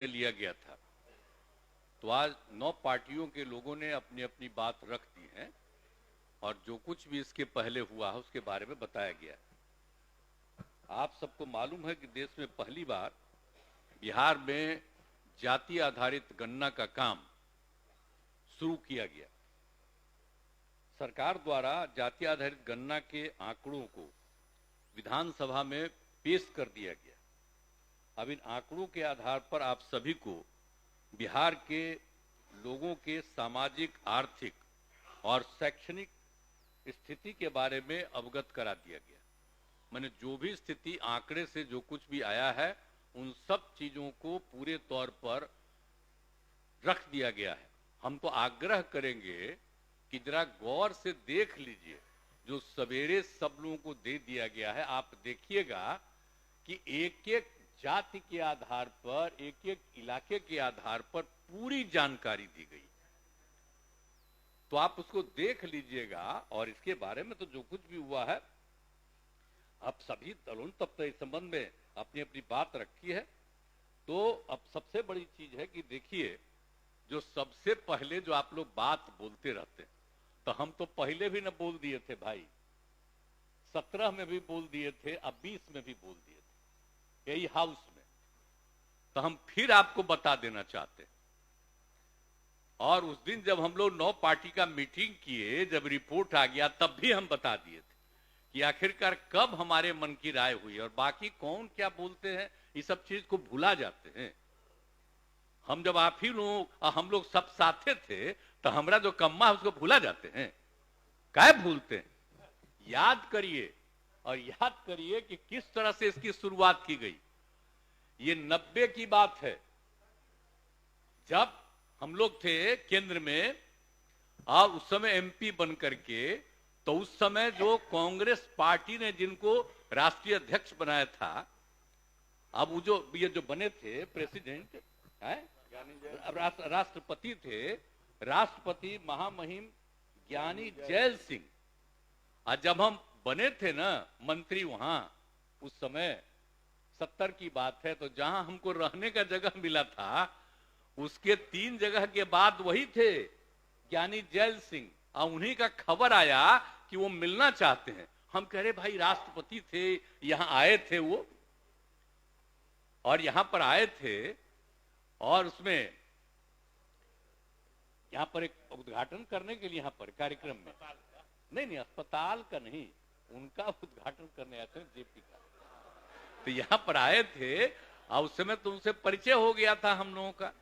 लिया गया था। तो आज 9 पार्टियों के लोगों ने अपनी अपनी बात रख दी है और जो कुछ भी इसके पहले हुआ है उसके बारे में बताया गया है। आप सबको मालूम है कि देश में पहली बार बिहार में जाति आधारित गणना का काम शुरू किया गया। सरकार द्वारा जाति आधारित गणना के आंकड़ों को विधानसभा में पेश कर दिया गया। अब इन आंकड़ों के आधार पर आप सभी को बिहार के लोगों के सामाजिक, आर्थिक और शैक्षणिक स्थिति के बारे में अवगत करा दिया गया। मैंने जो भी स्थिति आंकड़े से जो कुछ भी आया है उन सब चीजों को पूरे तौर पर रख दिया गया है। हम तो आग्रह करेंगे कि जरा गौर से देख लीजिए, जो सवेरे सब लोगों को दे दिया गया है। आप देखिएगा कि एक एक जाति के आधार पर, एक एक इलाके के आधार पर पूरी जानकारी दी गई। तो आप उसको देख लीजिएगा और इसके बारे में तो जो कुछ भी हुआ है, अब सभी दलों ने तब तक इस संबंध में अपनी अपनी बात रखी है। तो अब सबसे बड़ी चीज है कि देखिए, जो सबसे पहले जो आप लोग बात बोलते रहते हैं, तो हम तो पहले भी न बोल दिए थे भाई, 17 में भी बोल दिए थे, अब 20 में भी बोल दिए थे यही हाउस में। तो हम फिर आपको बता देना चाहते हैं। और उस दिन जब हम लोग 9 पार्टी का मीटिंग किए, जब रिपोर्ट आ गया तब भी हम बता दिए थे कि आखिरकार कब हमारे मन की राय हुई और बाकी कौन क्या बोलते हैं ये सब चीज को भुला जाते हैं। हम जब आप ही लोग, हम लोग सब साथे थे, तो हमारा जो कम्मा है उसको भुला जाते हैं। क्या भूलते हैं? याद करिए और याद करिए कि किस तरह से इसकी शुरुआत की गई। ये 90 की बात है, जब हम लोग थे केंद्र में और उस समय एमपी बन करके। तो उस समय जो कांग्रेस पार्टी ने जिनको राष्ट्रीय अध्यक्ष बनाया था, अब वो जो ये जो बने थे प्रेसिडेंट है, राष्ट्रपति थे, राष्ट्रपति महामहिम ज्ञानी जैल सिंह। और जब हम बने थे ना मंत्री वहां, उस समय 70 की बात है, तो जहां हमको रहने का जगह मिला था उसके 3 जगह के बाद वही थे ज्ञानी जैल सिंह। और उन्हीं का खबर आया कि वो मिलना चाहते हैं। हम कह रहे भाई राष्ट्रपति थे, यहां आए थे वो, और यहां पर आए थे और उसमें यहां पर एक उद्घाटन करने के लिए यहां पर कार्यक्रम में, नहीं अस्पताल का नहीं, उनका उद्घाटन करने आए थे जेपी का। तो यहां पर आए थे और उस समय तो उनसे परिचय हो गया था हम लोगों का,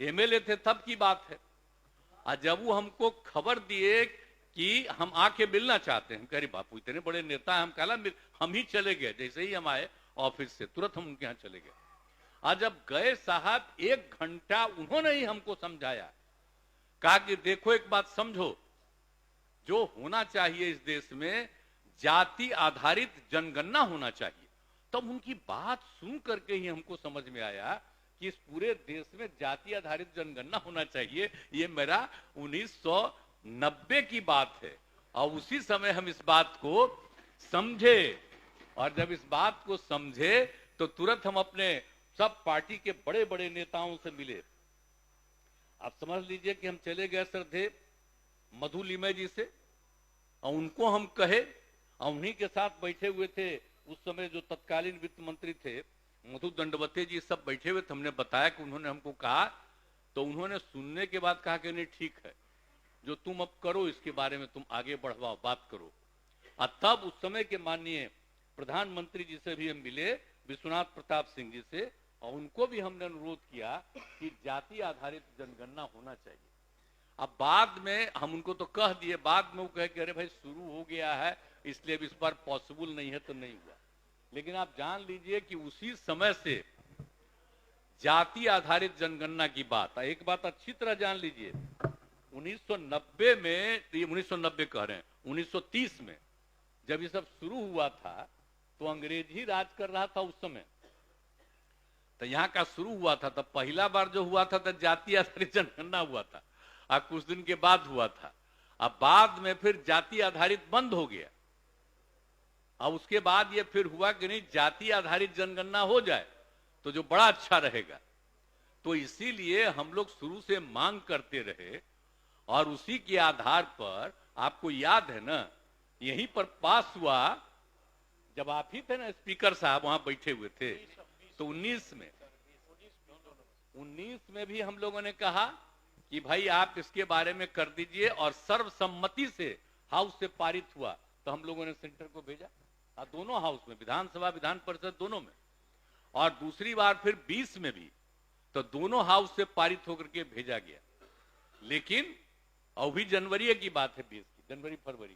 एमएलए थे तब की बात है। और जब वो हमको खबर दिए कि हम आके मिलना चाहते हैं, हम कह रहे बापू इतने बड़े नेता हैं, हम कहला हम ही चले गए। जैसे ही हम आए ऑफिस से तुरंत हम उनके यहां चले गए। और जब गए साहब 1 घंटा उन्होंने ही हमको समझाया, कहा कि देखो एक बात समझो, जो होना चाहिए इस देश में जाति आधारित जनगणना होना चाहिए। तब उनकी बात सुन करके ही हमको समझ में आया कि इस पूरे देश में जाति आधारित जनगणना होना चाहिए। ये मेरा 1990 की बात है और उसी समय हम इस बात को समझे। और जब इस बात को समझे तो तुरंत हम अपने सब पार्टी के बड़े बड़े नेताओं से मिले। आप समझ लीजिए कि हम चले गए श्रद्धेय मधु लिमय जी से, और उनको हम कहे, और उन्हीं के साथ बैठे हुए थे उस समय जो तत्कालीन वित्त मंत्री थे मधु दंडवते जी, सब बैठे हुए थे। हमने बताया कि उन्होंने हमको कहा, तो उन्होंने सुनने के बाद कहा कि नहीं ठीक है, जो तुम अब करो इसके बारे में तुम आगे बढ़वाओ, बात करो। और तब उस समय के माननीय प्रधानमंत्री जी से भी हम मिले, विश्वनाथ प्रताप सिंह जी से, और उनको भी हमने अनुरोध किया कि जाति आधारित जनगणना होना चाहिए। अब बाद में हम उनको तो कह दिए, बाद में वो कहे कि अरे भाई शुरू हो गया है इसलिए अब इस बार पॉसिबल नहीं है, तो नहीं हुआ। लेकिन आप जान लीजिए कि उसी समय से जाति आधारित जनगणना की बात, एक बात अच्छी तरह जान लीजिए, 1990 में, 1990 कह रहे हैं, 1930 में जब ये सब शुरू हुआ था तो अंग्रेज ही राज कर रहा था उस समय। तो यहां का शुरू हुआ था, तब पहला बार जो हुआ था तो जाति आधारित जनगणना हुआ था, और कुछ दिन के बाद हुआ था। अब बाद में फिर जाति आधारित बंद हो गया। अब उसके बाद ये फिर हुआ कि नहीं जाति आधारित जनगणना हो जाए तो जो बड़ा अच्छा रहेगा। तो इसीलिए हम लोग शुरू से मांग करते रहे और उसी के आधार पर आपको याद है ना, यहीं पर पास हुआ जब आप ही थे ना स्पीकर साहब, वहां बैठे हुए थे। तो 19 में भी हम लोगों ने कहा कि भाई आप इसके बारे में कर दीजिए, और सर्वसम्मति से हाउस से पारित हुआ। तो हम लोगों ने सेंटर को भेजा, दोनों हाउस में, विधानसभा विधान परिषद दोनों में। और दूसरी बार फिर 20 में भी, तो दोनों हाउस से पारित होकर के भेजा गया। लेकिन अभी जनवरी की बात है, 20 की जनवरी फरवरी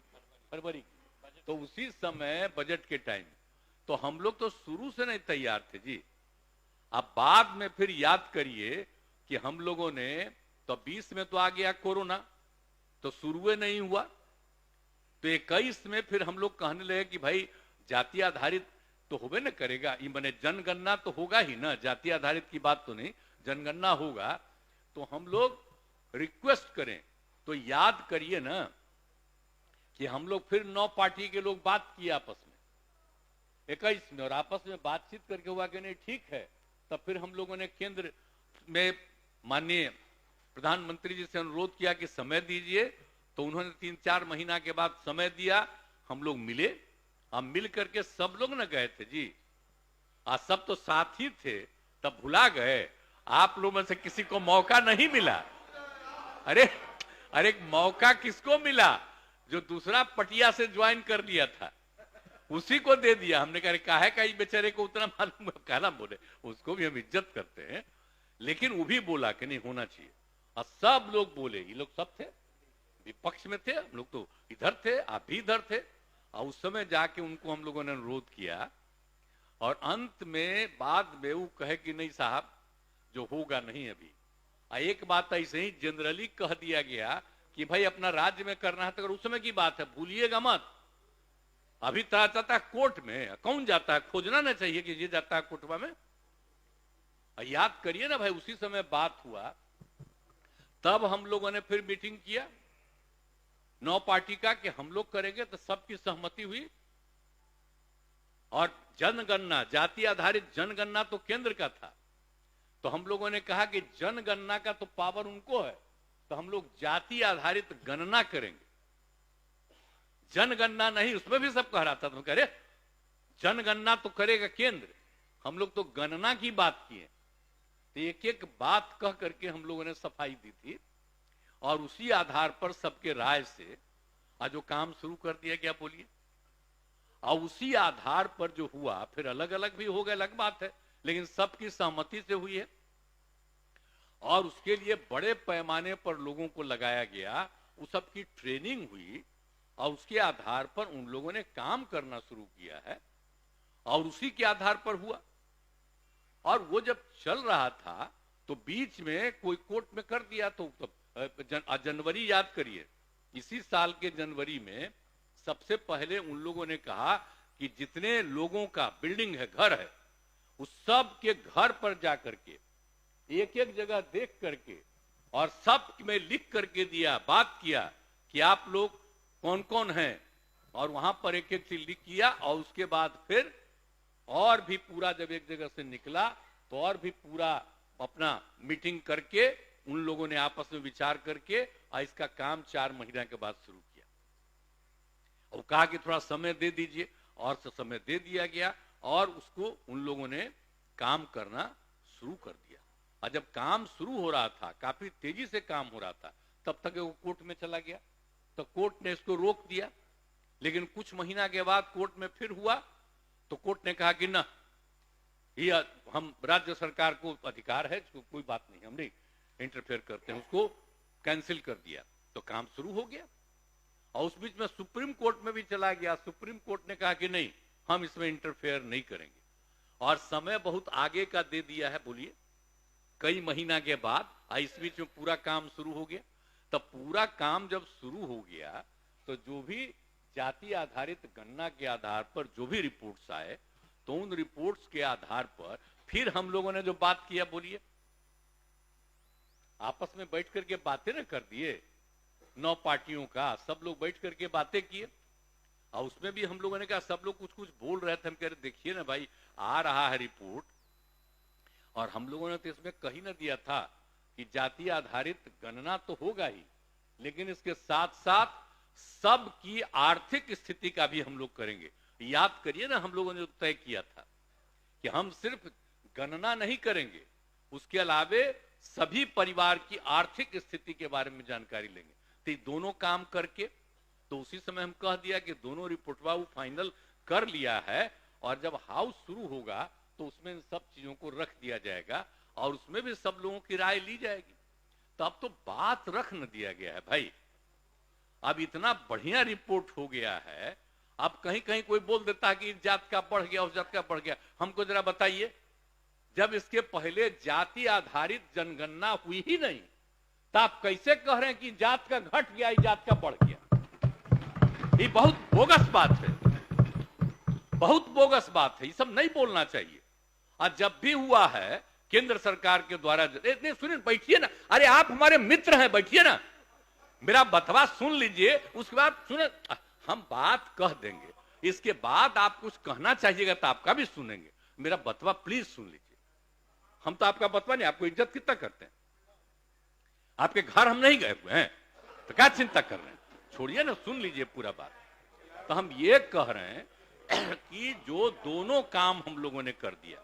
की, तो उसी समय बजट के टाइम, तो हम लोग तो शुरू से नहीं तैयार थे जी। अब बाद में फिर याद करिए कि हम लोगों ने, तो 20 में तो आ गया कोरोना, तो शुरू नहीं हुआ। तो 21 में फिर हम लोग कहने लगे कि भाई जाति आधारित तो होबे न करेगा, ये माने जनगणना तो होगा ही ना, जाति आधारित की बात तो नहीं, जनगणना होगा। तो हम लोग रिक्वेस्ट करें, तो याद करिए ना कि हम लोग फिर 9 पार्टी के लोग बात किए आपस में 21 में, और आपस में बातचीत करके हुआ कि नहीं ठीक है। तब फिर हम लोगों ने केंद्र में माननीय प्रधानमंत्री जी से अनुरोध किया कि समय दीजिए। तो उन्होंने 3-4 महीना के बाद समय दिया, हम लोग मिले, हम मिल करके सब लोग न गए थे जी। आज सब तो साथ ही थे, तब भुला गए। आप लोगों में से किसी को मौका नहीं मिला। अरे मौका किसको मिला? जो दूसरा पटिया से ज्वाइन कर लिया था, उसी को दे दिया। हमने कहा है बेचारे को उतना मालूम, कहना बोले, उसको भी हम इज्जत करते हैं, लेकिन वो भी बोला कि नहीं होना चाहिए। और सब लोग बोले, ये लोग सब थे, विपक्ष में थे, हम लोग तो इधर थे, आप भी इधर थे। और उस समय जाके उनको हम लोगों ने अनुरोध किया, और अंत में बाद में वो कहे कि नहीं साहब, जो होगा नहीं अभी। एक बात ऐसे ही जनरली कह दिया गया कि भाई अपना राज्य में करना है तो उस समय की बात है, भूलिएगा मत। अभी तरह जाता है कोर्ट में, कौन जाता है? खोजना ना चाहिए कि ये जाता है कोर्टवा में। याद करिए ना भाई, उसी समय बात हुआ। तब हम लोगों ने फिर मीटिंग किया 9 पार्टी का कि हम लोग करेंगे, तो सबकी सहमति हुई। और जनगणना, जाति आधारित जनगणना तो केंद्र का था, तो हम लोगों ने कहा कि जनगणना का तो पावर उनको है, तो हम लोग जाति आधारित गणना करेंगे। जनगणना नहीं, उसमें भी सब कह रहा था, तो कह रहे जनगणना तो करेगा केंद्र, हम लोग तो गणना की बात किए। तो एक एक बात कह करके हम लोगों ने सफाई दी थी, और उसी आधार पर सबके राय से आज जो काम शुरू कर दिया गया, बोलिए। और उसी आधार पर जो हुआ, फिर अलग अलग भी हो गए, अलग बात है, लेकिन सबकी सहमति से हुई है। और उसके लिए बड़े पैमाने पर लोगों को लगाया गया, उस सबकी ट्रेनिंग हुई, और उसके आधार पर उन लोगों ने काम करना शुरू किया है, और उसी के आधार पर हुआ। और वो जब चल रहा था, तो बीच में कोई कोर्ट में कर दिया, तो जनवरी याद करिए, इसी साल के जनवरी में सबसे पहले उन लोगों ने कहा कि जितने लोगों का बिल्डिंग है, घर है, उस सब के घर पर जाकर के एक एक जगह देख करके और सब में लिख करके दिया, बात किया कि आप लोग कौन कौन हैं, और वहां पर एक एक चीज लिख किया। और उसके बाद फिर और भी पूरा जब एक जगह से निकला, तो और भी पूरा अपना मीटिंग करके उन लोगों ने आपस में विचार करके और इसका काम 4 महीना के बाद शुरू किया। और कहा कि थोड़ा समय दे दीजिए, और समय दे दिया गया, और उसको उन लोगों ने काम करना शुरू कर दिया। और जब काम शुरू हो रहा था, काफी तेजी से काम हो रहा था, तब तक वो कोर्ट में चला गया, तो कोर्ट ने इसको रोक दिया। लेकिन कुछ महीना के बाद कोर्ट में फिर हुआ, तो कोर्ट ने कहा कि ना, ये हम राज्य सरकार को अधिकार है, कोई बात नहीं, हम नहीं इंटरफेयर करते हैं, उसको कैंसिल कर दिया। तो काम शुरू हो गया। और उस बीच में सुप्रीम कोर्ट में भी चला गया, सुप्रीम कोर्ट ने कहा कि नहीं, हम इसमें इंटरफेयर नहीं करेंगे, और समय बहुत आगे का दे दिया है, बोलिए कई महीना के बाद। इस बीच में पूरा काम शुरू हो गया। तब पूरा काम जब शुरू हो गया, तो जो भी जाति आधारित गणना के आधार पर जो भी रिपोर्ट्स आए, तो उन रिपोर्ट्स के आधार पर फिर हम लोगों ने जो बात किया, बोलिए आपस में बैठ करके बातें न कर दिए, 9 पार्टियों का सब लोग बैठ करके बातें किए। और उसमें भी हम लोगों ने कहा, सब लोग कुछ कुछ बोल रहे थे, हम कह रहे देखिए ना भाई, आ रहा है रिपोर्ट, और हम लोगों ने तो इसमें कही न दिया था कि जाति आधारित गणना तो होगा ही, लेकिन इसके साथ साथ सबकी आर्थिक स्थिति का भी हम लोग करेंगे। याद करिए ना, हम लोगों ने जो तय किया था कि हम सिर्फ गणना नहीं करेंगे, उसके अलावे सभी परिवार की आर्थिक स्थिति के बारे में जानकारी लेंगे। तो ये दोनों काम करके तो उसी समय हम कह दिया कि दोनों रिपोर्टवा वो फाइनल कर लिया है, और जब हाउस शुरू होगा तो उसमें इन सब चीजों को रख दिया जाएगा और उसमें भी सब लोगों की राय ली जाएगी। तो अब तो बात रख न दिया गया है भाई, अब इतना बढ़िया रिपोर्ट हो गया है। अब कहीं कहीं कोई बोल देता है कि इस जात का बढ़ गया, उस जात का बढ़ गया। हमको जरा बताइए, जब इसके पहले जाति आधारित जनगणना हुई ही नहीं, तो आप कैसे कह रहे हैं कि जात का घट गया, इस जात का बढ़ गया? ये बहुत बोगस बात है, बहुत बोगस बात है। ये सब नहीं बोलना चाहिए। और जब भी हुआ है केंद्र सरकार के द्वारा, सुनिए, बैठिए ना, अरे आप हमारे मित्र हैं, बैठिए ना, मेरा बतवा सुन लीजिए, उसके बाद सुने, हम बात कह देंगे, इसके बाद आप कुछ कहना चाहिएगा तो आपका भी सुनेंगे। मेरा बतवा प्लीज सुन लीजिए। हम तो आपका बतवा नहीं, आपको इज्जत कितना करते हैं, आपके घर हम नहीं गए हुए हैं, तो क्या चिंता कर रहे हैं? छोड़िए ना, सुन लीजिए पूरा बात। तो हम ये कह रहे हैं कि जो दोनों काम हम लोगों ने कर दिया,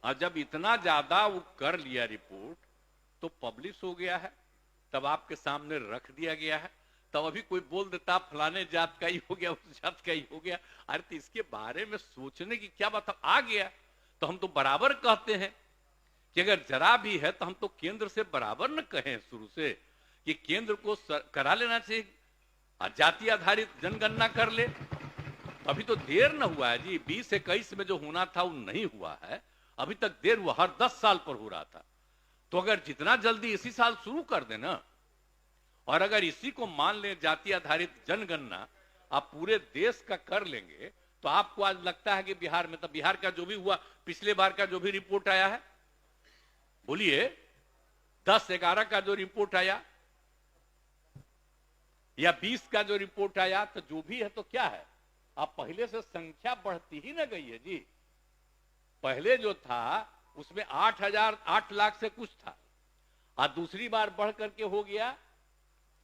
और जब इतना ज्यादा वो कर लिया रिपोर्ट, तो पब्लिश हो गया है, तब आपके सामने रख दिया गया है। तब अभी कोई बोल देता फलाने जात का ही हो गया, उस जात का ही हो गया। अरे तो इसके बारे में सोचने की क्या बात? आ गया तो हम तो बराबर कहते हैं कि अगर जरा भी है तो हम तो केंद्र से बराबर न कहें शुरू से कि केंद्र को करा लेना चाहिए, जाति आधारित जनगणना कर ले। अभी तो देर न हुआ है जी, 2021 में जो होना था वो नहीं हुआ है, अभी तक देर हुआ, हर 10 साल पर हो रहा था। तो अगर जितना जल्दी इसी साल शुरू कर देना, और अगर इसी को मान लें जाति आधारित जनगणना आप पूरे देश का कर लेंगे, तो आपको आज लगता है कि बिहार में, तो बिहार का जो भी हुआ, पिछले बार का जो भी रिपोर्ट आया है, बोलिए 10-11 का जो रिपोर्ट आया या 20 का जो रिपोर्ट आया, तो जो भी है तो क्या है, अब पहले से संख्या बढ़ती ही ना गई है जी। पहले जो था उसमें 8 लाख से कुछ था, और दूसरी बार बढ़ करके हो गया,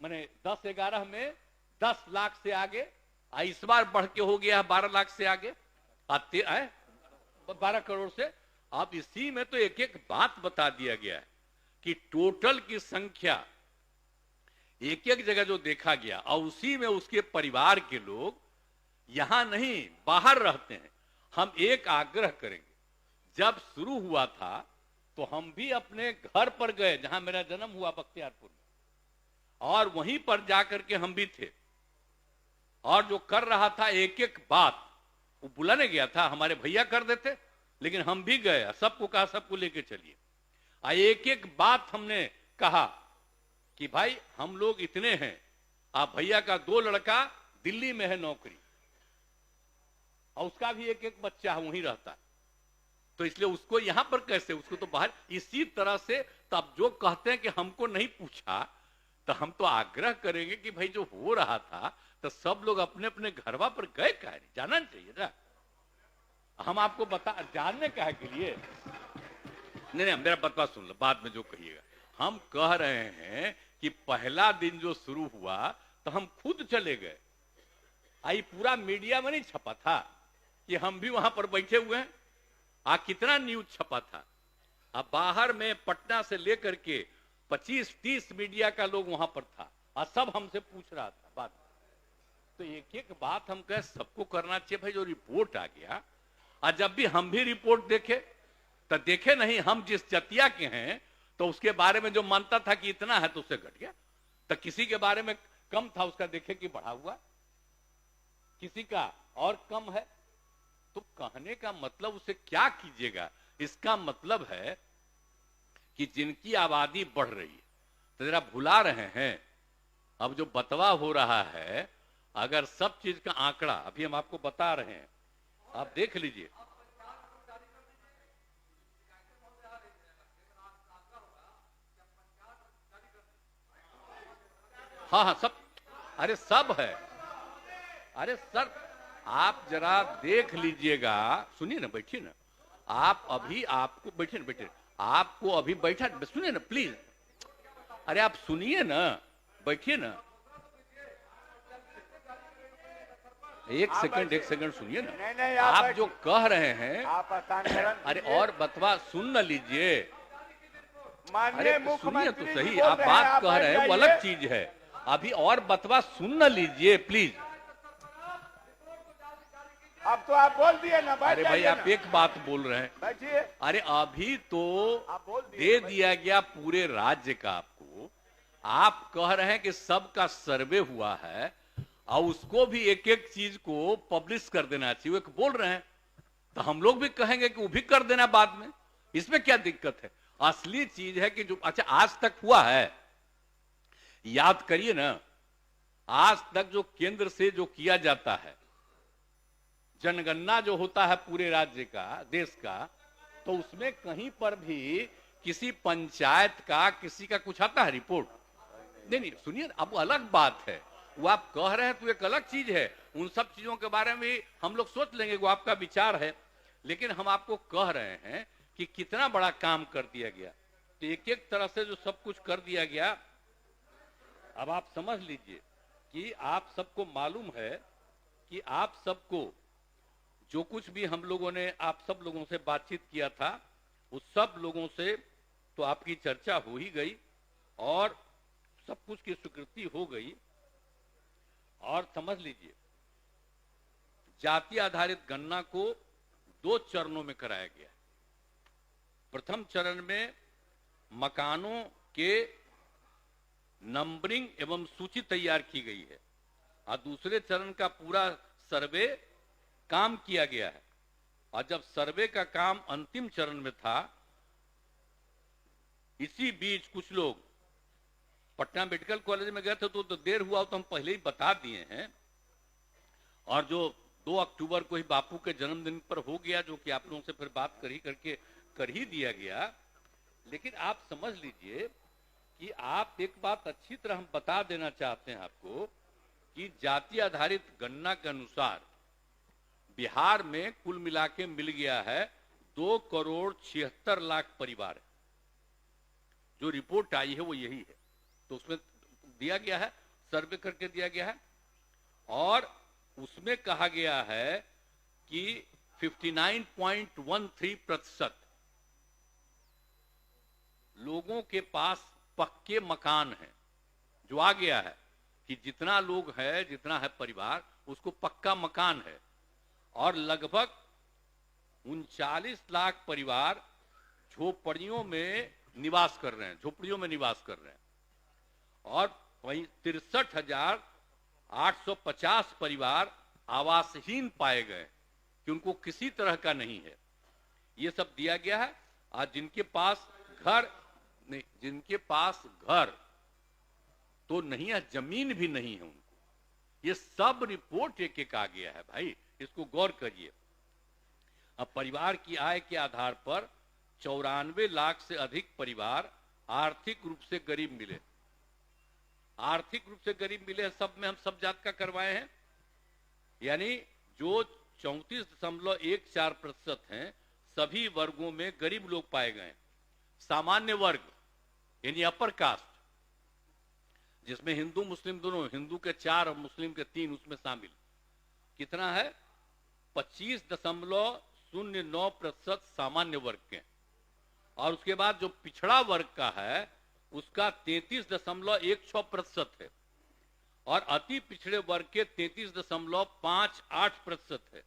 माने 10-11 में 10 लाख से आगे, और इस बार बढ़ के हो गया 12 लाख से आगे, 12 करोड़ से। अब इसी में तो एक एक बात बता दिया गया है कि टोटल की संख्या एक एक जगह जो देखा गया, और उसी में उसके परिवार के लोग यहां नहीं बाहर रहते हैं। हम एक आग्रह करेंगे, जब शुरू हुआ था तो हम भी अपने घर पर गए, जहां मेरा जन्म हुआ बख्तियारपुर में, और वहीं पर जाकर के हम भी थे, और जो कर रहा था एक एक बात वो बुलाने गया था, हमारे भैया कर देते, लेकिन हम भी गए, सबको कहा सबको लेके चलिए, और एक एक बात हमने कहा कि भाई हम लोग इतने हैं, आप भैया का 2 लड़का दिल्ली में है नौकरी, और उसका भी एक एक बच्चा वहीं रहता है, तो इसलिए उसको यहां पर कैसे, उसको तो बाहर। इसी तरह से तब जो कहते हैं कि हमको नहीं पूछा, तो हम तो आग्रह करेंगे कि भाई जो हो रहा था तो सब लोग अपने अपने घरवा पर गए, कह नहीं जाना चाहिए ना, हम आपको बता जानने कहे के लिए नहीं, मेरा बतवा सुन लो, बाद में जो कहिएगा। हम कह रहे हैं कि पहला दिन जो शुरू हुआ तो हम खुद चले गए, आई पूरा मीडिया में नहीं छपा था कि हम भी वहां पर बैठे हुए हैं, कितना न्यूज छपा था। अब बाहर में पटना से लेकर के 25-30 मीडिया का लोग वहां पर था, और सब हमसे पूछ रहा था बात। तो एक एक बात हम कहे सबको करना चाहिए भाई, जो रिपोर्ट आ गया, और जब भी हम भी रिपोर्ट देखे तो देखे नहीं, हम जिस जतिया के हैं तो उसके बारे में जो मानता था कि इतना है तो उससे घट गया, तो किसी के बारे में कम था उसका देखे कि बढ़ा हुआ, किसी का और कम है। तो कहने का मतलब उसे क्या कीजिएगा, इसका मतलब है कि जिनकी आबादी बढ़ रही है तो जरा भुला रहे हैं। अब जो बतवा हो रहा है, अगर सब चीज का आंकड़ा अभी हम आपको बता रहे हैं, आप देख लीजिए। हाँ हाँ सब, अरे सब है, अरे सर आप जरा देख लीजिएगा, सुनिए ना, बैठिए ना, आप अभी आपको बैठे बैठे आपको अभी बैठा सुनिए ना प्लीज। अरे आप सुनिए ना, बैठिए ना, एक सेकंड सुनिए ना। नहीं नहीं आप जो कह रहे हैं आप हस्तांतरण अरे और बतवा सुन न लीजिए। अरे माननीय सुनिए तो मुख्यमंत्री जी सही, बोल आप रहे हैं, बात आप कह रहे हैं वो बैठ अलग जाइए। चीज है। अभी और बतवा सुन न लीजिए प्लीज। अब तो आप बोल दिए ना, बैठ अरे भाई जाइए आप ना। एक बात बोल रहे हैं। बैठिए। अरे अभी तो आप बोल दिए दे ना, दिया गया पूरे राज्य का आपको। आप कह रहे हैं कि सबका सर्वे हुआ है और उसको भी एक एक चीज को पब्लिश कर देना चाहिए, वो बोल रहे हैं। तो हम लोग भी कहेंगे कि वो भी कर देना बाद में, इसमें क्या दिक्कत है। असली चीज है कि जो अच्छा आज तक हुआ है, याद करिए ना, आज तक जो केंद्र से जो किया जाता है जनगणना जो होता है पूरे राज्य का, देश का, तो उसमें कहीं पर भी किसी पंचायत का किसी का कुछ आता है रिपोर्ट? नहीं सुनिए, अब अलग बात है, वो आप कह रहे हैं तो एक अलग चीज है। उन सब चीजों के बारे में भी हम लोग सोच लेंगे, वो आपका विचार है। लेकिन हम आपको कह रहे हैं कि कितना बड़ा काम कर दिया गया। तो एक एक तरह से जो सब कुछ कर दिया गया, अब आप समझ लीजिए कि आप सबको मालूम है कि आप सबको जो कुछ भी हम लोगों ने आप सब लोगों से बातचीत किया था, उस सब लोगों से तो आपकी चर्चा हो ही गई और सब कुछ की स्वीकृति हो गई। और समझ लीजिए जाति आधारित गणना को 2 चरणों में कराया गया। प्रथम चरण में मकानों के नंबरिंग एवं सूची तैयार की गई है और दूसरे चरण का पूरा सर्वे काम किया गया है। और जब सर्वे का काम अंतिम चरण में था, इसी बीच कुछ लोग पटना मेडिकल कॉलेज में गए थे तो देर हुआ तो हम पहले ही बता दिए हैं। और जो 2 अक्टूबर को ही बापू के जन्मदिन पर हो गया, जो कि आप लोगों से फिर बात कर ही दिया गया। लेकिन आप समझ लीजिए कि आप एक बात अच्छी तरह हम बता देना चाहते हैं आपको कि जाति आधारित गणना के अनुसार बिहार में कुल मिला के मिल गया है 2,76,00,000 परिवार। जो रिपोर्ट आई है वो यही है। तो उसमें दिया गया है, सर्वे करके दिया गया है और उसमें कहा गया है कि 59.13% लोगों के पास पक्के मकान हैं। जो आ गया है कि जितना लोग है, जितना है परिवार, उसको पक्का मकान है। और लगभग 39 लाख परिवार झोपड़ियों में निवास कर रहे हैं, झोपड़ियों में निवास कर रहे हैं। और 63,850 परिवार आवासहीन पाए गए कि उनको किसी तरह का नहीं है। ये सब दिया गया है। आज जिनके पास घर नहीं, जिनके पास घर तो नहीं है, जमीन भी नहीं है उनको, ये सब रिपोर्ट एक एक आ गया है भाई, इसको गौर करिए। अब परिवार की आय के आधार पर 94 लाख से अधिक परिवार आर्थिक रूप से गरीब मिले। आर्थिक रूप से गरीब मिले सब में हम सब जात का करवाए हैं, यानी जो 34.14% हैं, सभी वर्गों में गरीब लोग पाए गए। सामान्य वर्ग यानी अपर कास्ट, जिसमें हिंदू मुस्लिम दोनों, हिंदू के 4 और मुस्लिम के 3 उसमें शामिल, कितना है 25.09% सामान्य वर्ग के। और उसके बाद जो पिछड़ा वर्ग का है उसका 33.16% है और अति पिछड़े वर्ग के 33.58% है।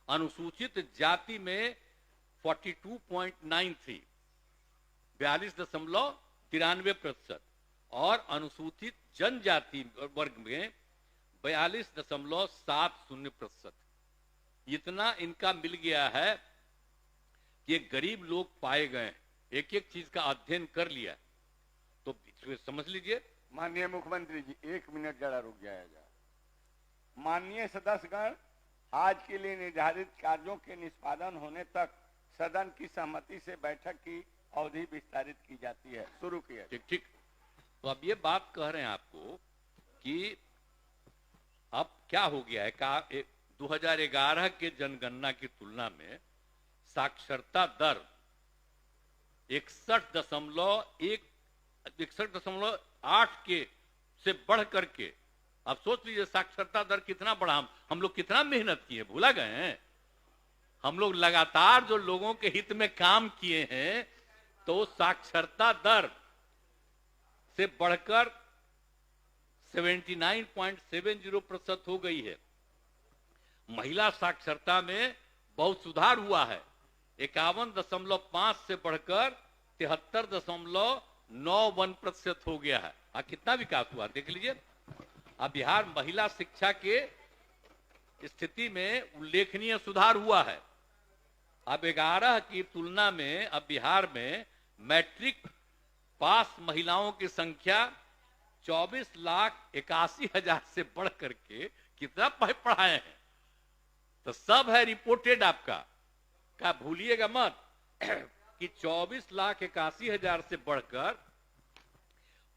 अनुसूचित जाति में 42.93, 42.93% और अनुसूचित जनजाति वर्ग में 42.70%। इतना इनका मिल गया है कि गरीब लोग पाए गए। एक एक चीज का अध्ययन कर लिया तो समझ लीजिए। माननीय मुख्यमंत्री जी 1 मिनट जरा रुक जाएगा। माननीय सदस्यगण, आज के लिए निर्धारित कार्यों के निष्पादन होने तक सदन की सहमति से बैठक की अवधि विस्तारित की जाती है। शुरू किया। ठीक। तो अब ये बात कह रहे हैं आपको कि अब क्या हो गया है, 2011 के जनगणना की तुलना में साक्षरता दर 61.8 के से बढ़ करके, अब सोच लीजिए साक्षरता दर कितना बढ़ा, हम लोग कितना मेहनत किए, भूला गए हैं। हम लोग लगातार जो लोगों के हित में काम किए हैं, तो साक्षरता दर से बढ़कर 79.70% हो गई है। महिला साक्षरता में बहुत सुधार हुआ है, 51.5 से बढ़कर 73.91% हो गया है। कितना विकास हुआ देख लीजिए। अब बिहार महिला शिक्षा के स्थिति में उल्लेखनीय सुधार हुआ है। अब 11 की तुलना में अब बिहार में मैट्रिक पास महिलाओं की संख्या 24,81,000 से बढ़ करके कितना पढ़ाए हैं, तो सब है रिपोर्टेड आपका, क्या भूलिएगा मत कि 24,81,000 से बढ़कर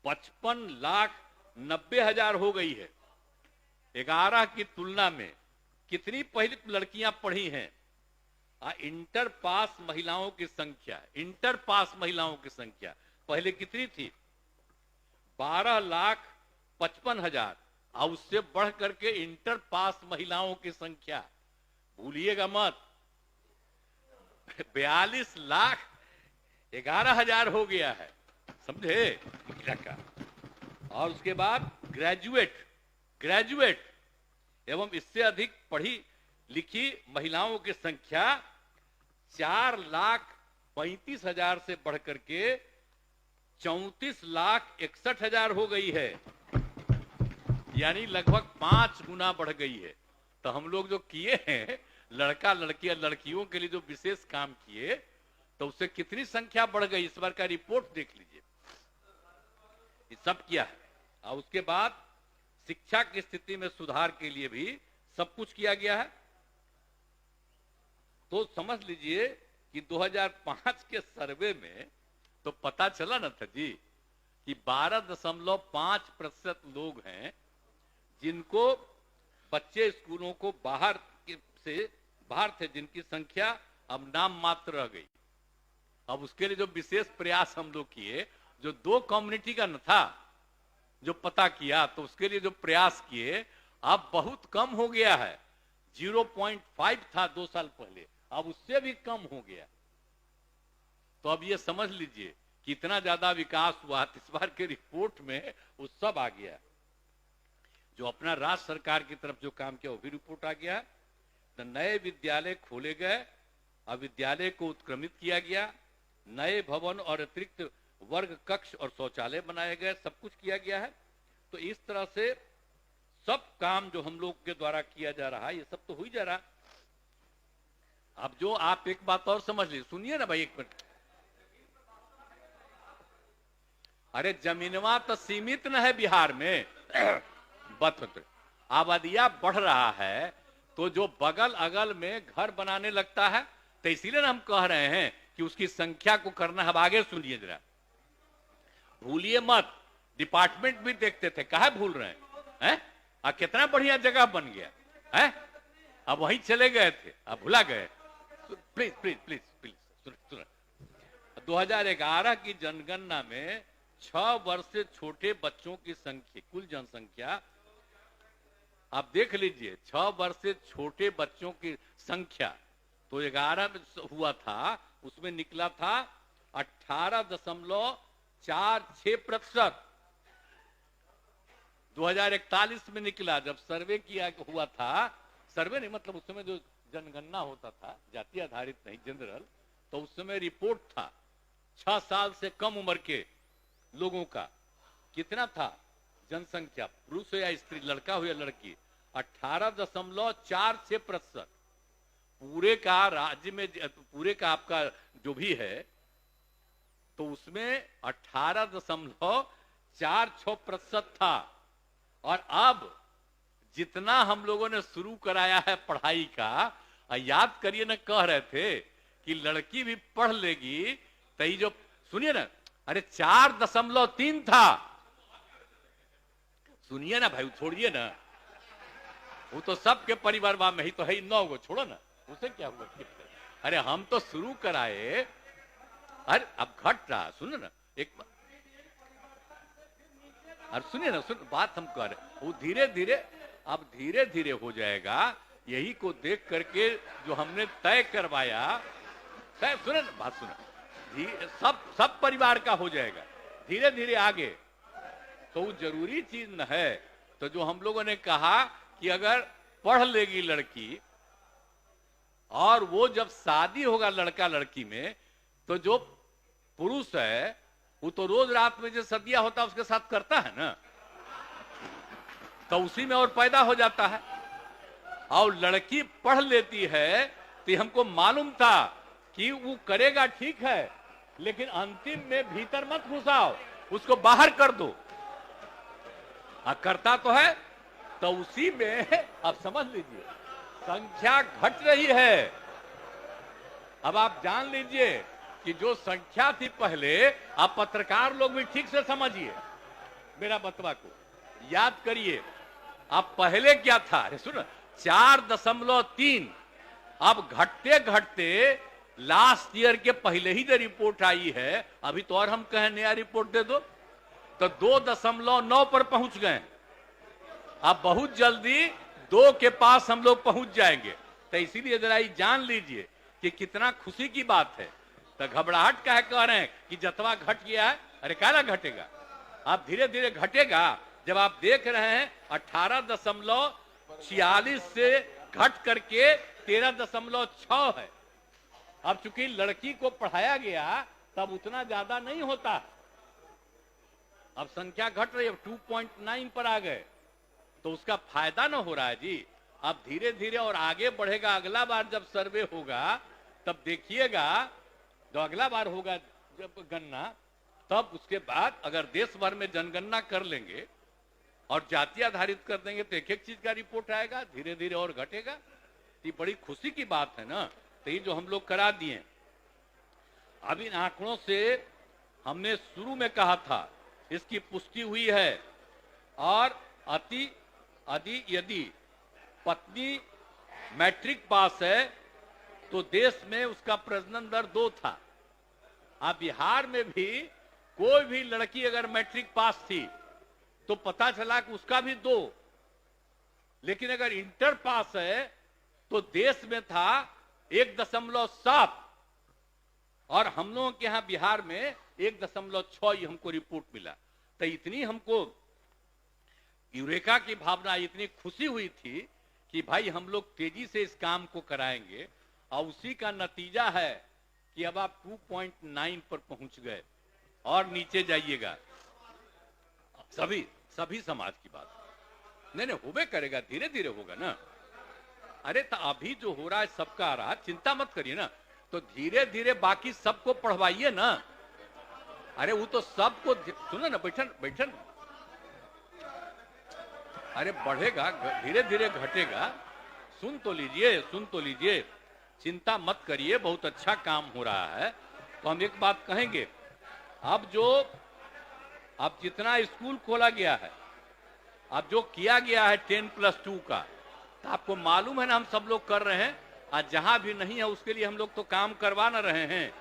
55,90,000 हो गई है। 11 की तुलना में कितनी पहले लड़कियां पढ़ी हैं? इंटर पास महिलाओं की संख्या, इंटर पास महिलाओं की संख्या पहले कितनी थी? 12,55,000, और उससे बढ़ करके इंटर पास महिलाओं की संख्या भूलिएगा मत 42,11,000 हो गया है, समझे का। और उसके बाद ग्रेजुएट एवं इससे अधिक पढ़ी लिखी महिलाओं की संख्या 4,35,000 से बढ़ करके 34,61,000 हो गई है, यानी लगभग 5 गुना बढ़ गई है। तो हम लोग जो किए हैं लड़का लड़कियां लड़कियों के लिए जो विशेष काम किए, तो उससे कितनी संख्या बढ़ गई, इस बार का रिपोर्ट देख लीजिए, ये सब किया है। और उसके बाद शिक्षा की स्थिति में सुधार के लिए भी सब कुछ किया गया है। तो समझ लीजिए कि 2005 के सर्वे में तो पता चला ना था जी कि 12.5% लोग हैं जिनको बच्चे स्कूलों को बाहर थे, जिनकी संख्या अब नाम मात्र रह गई। अब उसके लिए जो विशेष प्रयास हम लोग किए, जो 2 कम्युनिटी का न था जो पता किया, तो उसके लिए जो प्रयास किए अब बहुत कम हो गया है। 0.5 था 2 साल पहले, अब उससे भी कम हो गया। तो अब ये समझ लीजिए कि इतना ज्यादा विकास हुआ। इस बार के रिपोर्ट में वो सब आ गया, जो अपना राज्य सरकार की तरफ जो काम किया वो भी रिपोर्ट आ गया। तो नए विद्यालय खोले गए, अब विद्यालय को उत्क्रमित किया गया, नए भवन और अतिरिक्त वर्ग कक्ष और शौचालय बनाए गए, सब कुछ किया गया है। तो इस तरह से सब काम जो हम लोग के द्वारा किया जा रहा है, ये सब तो हो ही जा रहा। अब जो आप एक बात और समझ लीजिए, सुनिए ना भाई एक मिनट। अरे जमीनवा तो सीमित न है बिहार में आबादिया बढ़ रहा है, तो जो बगल अगल में घर बनाने लगता है, तो इसीलिए हम कह रहे हैं कि उसकी संख्या को करना। अब आगे सुनिए जरा, भूलिए मत, डिपार्टमेंट भी देखते थे, कहा भूल रहे हैं? कितना बढ़िया जगह बन गया है, अब वहीं चले गए थे, अब भुला गए। प्लीज प्लीज प्लीज प्लीज सुन। 2011 की जनगणना में 6 वर्ष से छोटे बच्चों की संख्या, कुल जनसंख्या आप देख लीजिए, 6 वर्ष से छोटे बच्चों की संख्या तो 11 में हुआ था, उसमें निकला था 18.46%। 2041 में निकला, जब सर्वे किया हुआ था, सर्वे नहीं मतलब उस समय जो जनगणना होता था, जाति आधारित नहीं जनरल, तो उस समय रिपोर्ट था 6 साल से कम उम्र के लोगों का कितना था जनसंख्या, पुरुष हो या स्त्री, लड़का हो या लड़की, 18.46%। पूरे का राज्य में, पूरे का आपका जो भी है, तो उसमें 18.46% था। और अब जितना हम लोगों ने शुरू कराया है पढ़ाई का, याद करिए ना, कह रहे थे कि लड़की भी पढ़ लेगी, तो ये जो सुनिए ना, अरे 4.3 था। सुनिए ना भाई, छोड़िए ना, वो तो सबके परिवार में ही तो है 9 गो, छोड़ो ना, उसे क्या हुआ? अरे हम तो शुरू कराए, अरे अब घट रहा, सुनो ना एक, अरे सुनिए ना, सुन बात हम कर रहे, वो धीरे धीरे, अब धीरे धीरे हो जाएगा। यही को देख करके जो हमने तय करवाया, तय, सुने ना बात, सुनो, सब परिवार का हो जाएगा धीरे धीरे आगे। तो वो जरूरी चीज न है। तो जो हम लोगों ने कहा कि अगर पढ़ लेगी लड़की और वो जब शादी होगा लड़का लड़की में, तो जो पुरुष है वो तो रोज रात में जो सदिया होता है उसके साथ करता है ना, तो उसी में और पैदा हो जाता है। और लड़की पढ़ लेती है तो हमको मालूम था कि वो करेगा ठीक है, लेकिन अंतिम में भीतर मत घुसाओ, उसको बाहर कर दो। करता तो है, तो उसी में अब समझ लीजिए संख्या घट रही है। अब आप जान लीजिए कि जो संख्या थी पहले, आप पत्रकार लोग भी ठीक से समझिए मेरा बतवा को, याद करिए। अब पहले क्या था, अरे सुनो, 4.3, अब घटते घटते लास्ट ईयर के पहले ही जो रिपोर्ट आई है, अभी तो और हम कहें नया रिपोर्ट दे दो, तो 2.9 पर पहुंच गए। अब बहुत जल्दी 2 के पास हम लोग पहुंच जाएंगे। तो इसीलिए जरा ये जान लीजिए कि कितना खुशी की बात है। तो घबराहट का है कह रहे हैं कि जतवा घट गया है, अरे काला घटेगा, अब धीरे धीरे घटेगा। जब आप देख रहे हैं 18.46 से घट करके 13.6 है। अब चूंकि लड़की को पढ़ाया गया तब उतना ज्यादा नहीं होता, अब संख्या घट रही है, 2.9 पर आ गए, तो उसका फायदा ना हो रहा है जी। अब धीरे धीरे और आगे बढ़ेगा। अगला बार जब सर्वे होगा तब देखिएगा, जो अगला बार होगा जब गणना, तब उसके बाद अगर देश भर में जनगणना कर लेंगे और जाति आधारित कर देंगे तो एक एक चीज का रिपोर्ट आएगा, धीरे धीरे और घटेगा। ये बड़ी खुशी की बात है ना। तो ये जो हम लोग करा दिए, अब इन आंकड़ों से हमने शुरू में कहा था, इसकी पुष्टि हुई है। और यदि पत्नी मैट्रिक पास है तो देश में उसका प्रजनन दर 2 था। अब बिहार में भी कोई भी लड़की अगर मैट्रिक पास थी तो पता चला कि उसका भी 2, लेकिन अगर इंटर पास है तो देश में था 1.7, और हम लोगों के यहां बिहार में 1.6 हमको रिपोर्ट मिला। तो इतनी हमको यूरेका की भावना, इतनी खुशी हुई थी कि भाई हम लोग तेजी से इस काम को कराएंगे, और उसी का नतीजा है कि अब आप 2.9 पर पहुंच गए। और नीचे जाइएगा, सभी समाज की बात नहीं होबे करेगा, धीरे धीरे होगा ना। अरे तो अभी जो हो रहा है सबका आ रहा, चिंता मत करिए ना, तो धीरे धीरे बाकी सबको पढ़वाइए ना। अरे वो तो सबको, सुनो ना, बैठन, अरे बढ़ेगा, धीरे धीरे घटेगा। सुन तो लीजिए, चिंता मत करिए, बहुत अच्छा काम हो रहा है। तो हम एक बात कहेंगे, अब जितना स्कूल खोला गया है, अब जो किया गया है 10+2 का, तो आपको मालूम है ना, हम सब लोग कर रहे हैं। आज जहां भी नहीं है उसके लिए हम लोग तो काम करवा न रहे हैं।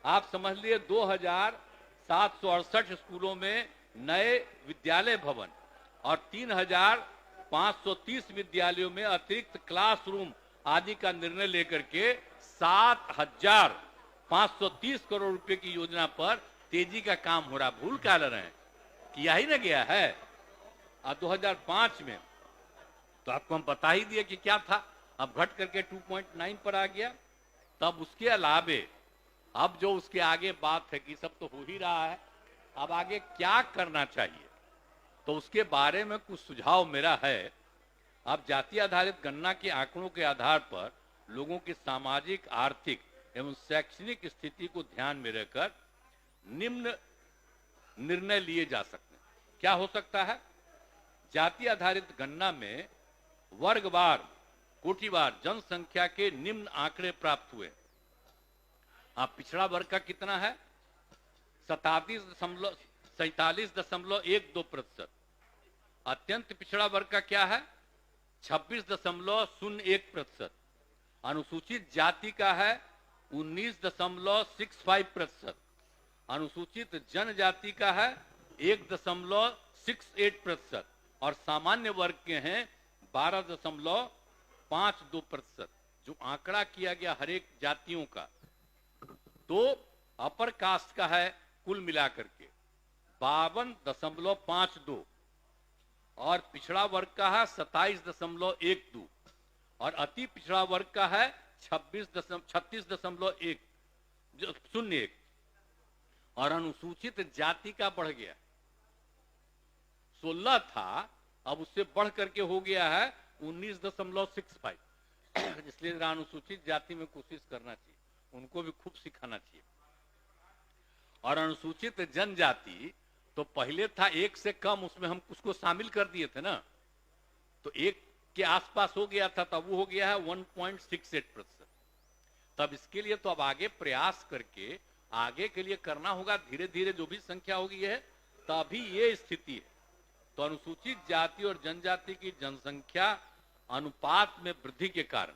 आप समझ लिए 2768 स्कूलों में नए विद्यालय भवन और 3530 विद्यालयों में अतिरिक्त क्लासरूम आदि का निर्णय लेकर के 7530 करोड़ रुपए की योजना पर तेजी का काम हो रहा। भूल क्या रहे हैं, किया ही ना गया है। 2005 में तो आपको हम बता ही दिए कि क्या था, अब घट करके 2.9 पर आ गया। तब उसके अलावे अब जो उसके आगे बात है कि सब तो हो ही रहा है, अब आगे क्या करना चाहिए, तो उसके बारे में कुछ सुझाव मेरा है। अब जाति आधारित गणना के आंकड़ों के आधार पर लोगों की सामाजिक, आर्थिक एवं शैक्षणिक स्थिति को ध्यान में रखकर निम्न निर्णय लिए जा सकते हैं। क्या हो सकता है? जाति आधारित गणना में वर्गवार, कोटिवार जनसंख्या के निम्न आंकड़े प्राप्त हुए। आप पिछड़ा वर्ग का कितना है? 47.12%। अत्यंत पिछड़ा वर्ग का क्या है? 26.01%। अनुसूचित जाति का है 19.65%, अनुसूचित जनजाति का है 1.68% और सामान्य वर्ग के हैं 12.52%। जो आंकड़ा किया गया हर एक जातियों का, तो अपर कास्ट का है कुल मिलाकर के 52.52 और पिछड़ा वर्ग का है 27.12 और अति पिछड़ा वर्ग का है 36.01 और अनुसूचित जाति का बढ़ गया 16 था, अब उससे बढ़ करके हो गया है 19.65। इसलिए अनुसूचित जाति में कोशिश करना चाहिए, उनको भी खूब सिखाना चाहिए। और अनुसूचित जनजाति तो पहले था 1 से कम, उसमें हम उसको शामिल कर दिए थे ना, तो 1 के आसपास हो गया था, तब वो हो गया है 1.68%। तब इसके लिए तो अब आगे प्रयास करके आगे के लिए करना होगा, धीरे धीरे जो भी संख्या होगी है तभी ये स्थिति है। तो अनुसूचित जाति और जनजाति की जनसंख्या अनुपात में वृद्धि के कारण